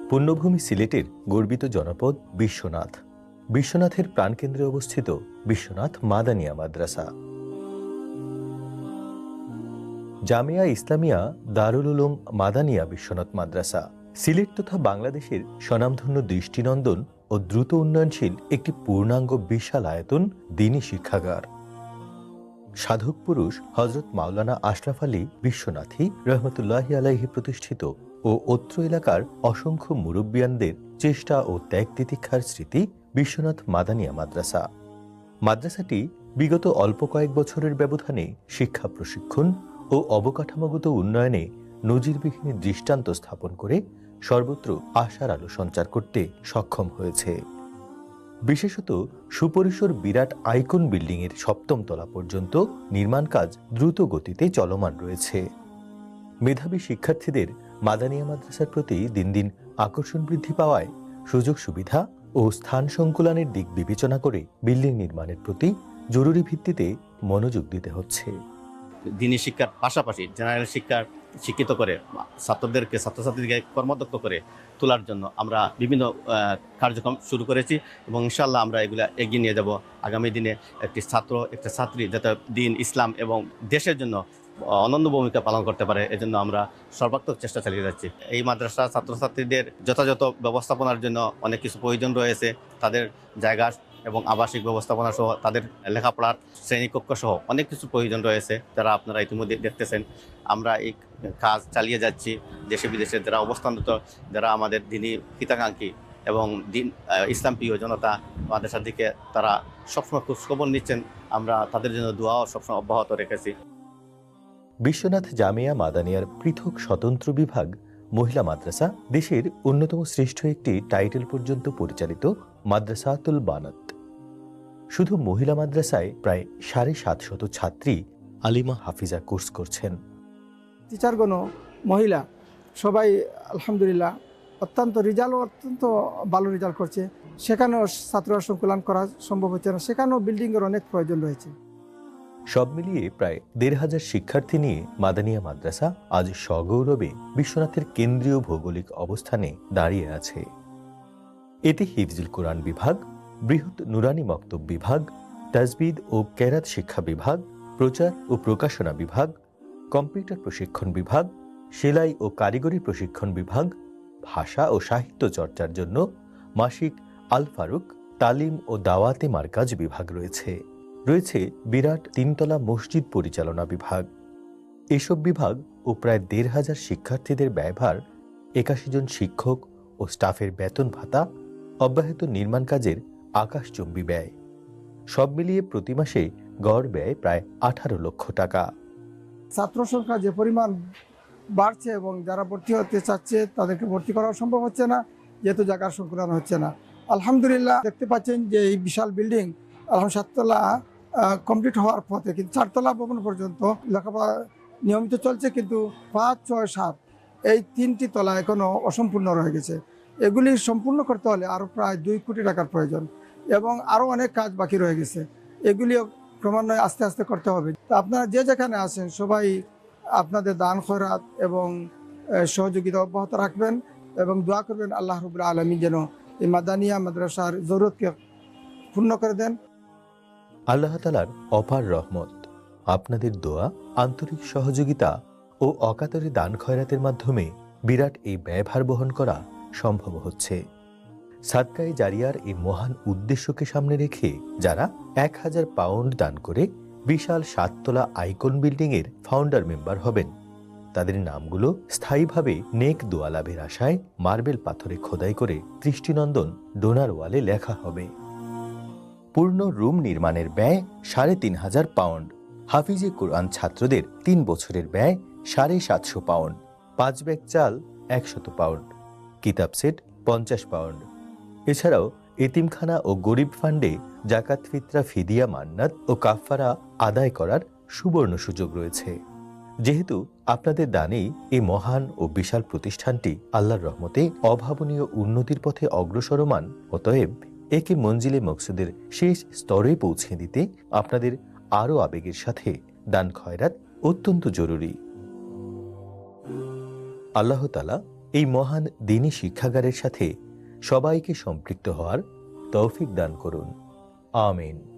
পুণ্যভূমি সিলেটের গর্বিত জনপদ বিশ্বনাথ। বিশ্বনাথের প্রাণকেন্দ্রে অবস্থিত বিশ্বনাথ মাদানিয়া মাদ্রাসা। জামিয়া ইসলামিয়া দারুল উলুম মাদানিয়া বিশ্বনাথ মাদ্রাসা সিলেট তথা বাংলাদেশের স্বনামধন্য দৃষ্টিনন্দন ও দ্রুত উন্নয়নশীল একটি পূর্ণাঙ্গ বিশাল আয়তন দ্বীনী শিক্ষাগার। সাধক পুরুষ হযরত মাওলানা আশরাফ আলী বিশ্বনাথী রহমতুল্লাহি আলাইহি প্রতিষ্ঠিত ও অত্র এলাকার অসংখ্য মুরব্বিয়ানদের চেষ্টা ও ত্যাগ তিতিক্ষার স্মৃতি বিশ্বনাথ মাদানিয়া মাদ্রাসা। মাদ্রাসাটি বিগত অল্প কয়েক বছরের ব্যবধানে শিক্ষা প্রশিক্ষণ ও অবকাঠামোগত উন্নয়নে নজিরবিহীন দৃষ্টান্ত স্থাপন করে সর্বত্র আশার আলো সঞ্চার করতে সক্ষম হয়েছে। বিশেষত সুপরিসর বিরাট আইকন বিল্ডিং এর ৭ম তলা পর্যন্ত নির্মাণ কাজ দ্রুত গতিতে চলমান রয়েছে। মেধাবী শিক্ষার্থীদের মাদানিয়া মাদ্রাসার প্রতি দিন দিন আকর্ষণ বৃদ্ধি পাওয়ায় সুযোগ সুবিধা ও স্থান সংকুলানের দিক বিবেচনা করে বিল্ডিং নির্মাণের প্রতি জরুরি ভিত্তিতে মনোযোগ দিতে হচ্ছে। দ্বীনী শিক্ষার পাশাপাশি জেনারেল শিক্ষিত করে ছাত্রছাত্রীদেরকে কর্মদক্ষ করে তোলার জন্য আমরা বিভিন্ন কার্যক্রম শুরু করেছি এবং ইনশাআল্লাহ আমরা এগুলা এগিয়ে নিয়ে যাব। আগামী দিনে একটি ছাত্র একটা ছাত্রী যাতে দ্বীন ইসলাম এবং দেশের জন্য অনন্য ভূমিকা পালন করতে পারে, এজন্য আমরা সর্বাত্মক চেষ্টা চালিয়ে যাচ্ছি। এই মাদ্রাসা ছাত্রছাত্রীদের যথাযথ ব্যবস্থাপনার জন্য অনেক কিছু প্রয়োজন রয়েছে। তাদের জায়গা এবং আবাসিক ব্যবস্থাপনা সহ তাদের লেখাপড়ার শ্রেণীকক্ষ সহ অনেক কিছু প্রয়োজন রয়েছে, যারা আপনারা ইতিমধ্যে দেখতেছেন। আমরা এই কাজ চালিয়ে যাচ্ছি। দেশে বিদেশে যারা অবস্থানরত, যারা আমাদের দ্বীনী হিতাকাঙ্ক্ষী এবং ইসলাম প্রিয় জনতা মাদ্রাসার দিকে তারা সবসময় খোঁজখবর নিচ্ছেন, আমরা তাদের জন্য দোয়াও সবসময় অব্যাহত রেখেছি। বিশ্বনাথ জামিয়া মাদানিয়ার পৃথক স্বতন্ত্র বিভাগ মহিলা মাদ্রাসা দেশের অন্যতম শ্রেষ্ঠ একটি টাইটেল পর্যন্ত পরিচালিত মাদ্রাসাতুল বানাত। শুধু মহিলা মাদ্রাসায় প্রায় ৭৫০ ছাত্রী আলিমা হাফিজা কোর্স করছেন। টিচারগণ মহিলা সবাই আলহামদুলিল্লাহ অত্যন্ত ভালো রেজাল্ট করছে। সেখানেও ছাত্ররা সংকুলান করা সম্ভব হচ্ছে না, সেখানেও বিল্ডিংয়ের অনেক প্রয়োজন রয়েছে। সব মিলিয়ে প্রায় ১৫০০ শিক্ষার্থী নিয়ে মাদানিয়া মাদ্রাসা আজ সগৌরবে বিশ্বনাথের কেন্দ্রীয় ভৌগোলিক অবস্থানে দাঁড়িয়ে আছে। এতে হিফজুল কোরআন বিভাগ, বৃহৎ নুরানি মক্তব বিভাগ, তাজবিদ ও কেরাত শিক্ষা বিভাগ, প্রচার ও প্রকাশনা বিভাগ, কম্পিউটার প্রশিক্ষণ বিভাগ, সেলাই ও কারিগরি প্রশিক্ষণ বিভাগ, ভাষা ও সাহিত্য চর্চার জন্য মাসিক আল ফারুক তালিম ও দাওয়াতে মারকাজ বিভাগ রয়েছে। রয়েছে বিরাট ৩তলা মসজিদ পরিচালনা বিভাগ। এসব বিভাগ ও প্রায় ১৫০০ শিক্ষার্থীদের ব্যয়ভার, ৮১ জন শিক্ষক ও স্টাফের বেতন ভাতা, অব্যাহত নির্মাণ কাজের আকাশচুম্বী ব্যয়, সব মিলিয়ে প্রতি মাসে গড় ব্যয় প্রায় ১৮ লক্ষ টাকা। ছাত্র সংখ্যা যে পরিমাণ বাড়ছে এবং যারা ভর্তি হতে চাচ্ছে তাদেরকে ভর্তি করা সম্ভব হচ্ছে না, যেহেতু জায়গার সংকুলান হচ্ছে না। আলহামদুলিল্লাহ দেখতে পাচ্ছেন যে এই বিশাল বিল্ডিং ৭ তলা কমপ্লিট হওয়ার পথে, কিন্তু ৪ তলা ভবন পর্যন্ত লেখাপড়া নিয়মিত চলছে, কিন্তু ৫, ৬, ৭ এই ৩টি তলা এখনও অসম্পূর্ণ রয়ে গেছে। এগুলি সম্পূর্ণ করতে হলে আরও প্রায় ২ কোটি টাকার প্রয়োজন এবং আরও অনেক কাজ বাকি রয়ে গেছে। এগুলিও ক্রমান্বয়ে আস্তে আস্তে করতে হবে। তো আপনারা যে যেখানে আছেন সবাই আপনাদের দান খয়রাত এবং সহযোগিতা অব্যাহত রাখবেন এবং দোয়া করবেন আল্লাহ রাব্বুল আলামিন যেন এই মাদানিয়া মাদ্রাসার জরুরতকে পূর্ণ করে দেন। আল্লাহ তাআলার অপার রহমত, আপনাদের দোয়া, আন্তরিক সহযোগিতা ও অকাতরে দান খয়রাতের মাধ্যমে বিরাট এই ব্যয়ভার বহন করা সম্ভব হচ্ছে। সাদকায়ে জারিয়ার এই মহান উদ্দেশ্যকে সামনে রেখে যারা ১,০০০ পাউন্ড দান করে বিশাল ৭ তলা আইকন বিল্ডিং এর ফাউন্ডার মেম্বার হবেন, তাদের নামগুলো স্থায়ীভাবে নেক দোয়া লাভের আশায় মার্বেল পাথরে খোদাই করে দৃষ্টিনন্দন ডোনার ওয়ালে লেখা হবে। পূর্ণ রুম নির্মাণের ব্যয় ৩,৫০০ পাউন্ড। হাফিজে কোরআন ছাত্রদের ৩ বছরের ব্যয় ৭৫০ পাউন্ড। ৫ ব্যাগ চাল ১০০ পাউন্ড। কিতাব সেট ৫০ পাউন্ড। এছাড়াও এতিমখানা ও গরিব ফান্ডে জাকাত ফিতরা, ফিদিয়া, মান্নাত ও কাফফারা আদায় করার সুবর্ণ সুযোগ রয়েছে। যেহেতু আপনাদের দানেই এই মহান ও বিশাল প্রতিষ্ঠানটি আল্লাহর রহমতে অভাবনীয় উন্নতির পথে অগ্রসরমান, অতএব একে মঞ্জিলে মকসুদের শেষ স্তরে পৌঁছে দিতে আপনাদের আরও আবেগের সাথে দান খয়রাত অত্যন্ত জরুরি। আল্লাহ তাআলা এই মহান দ্বীনি শিক্ষাগারের সাথে সবাইকে সম্পৃক্ত হওয়ার তৌফিক দান করুন। আমিন।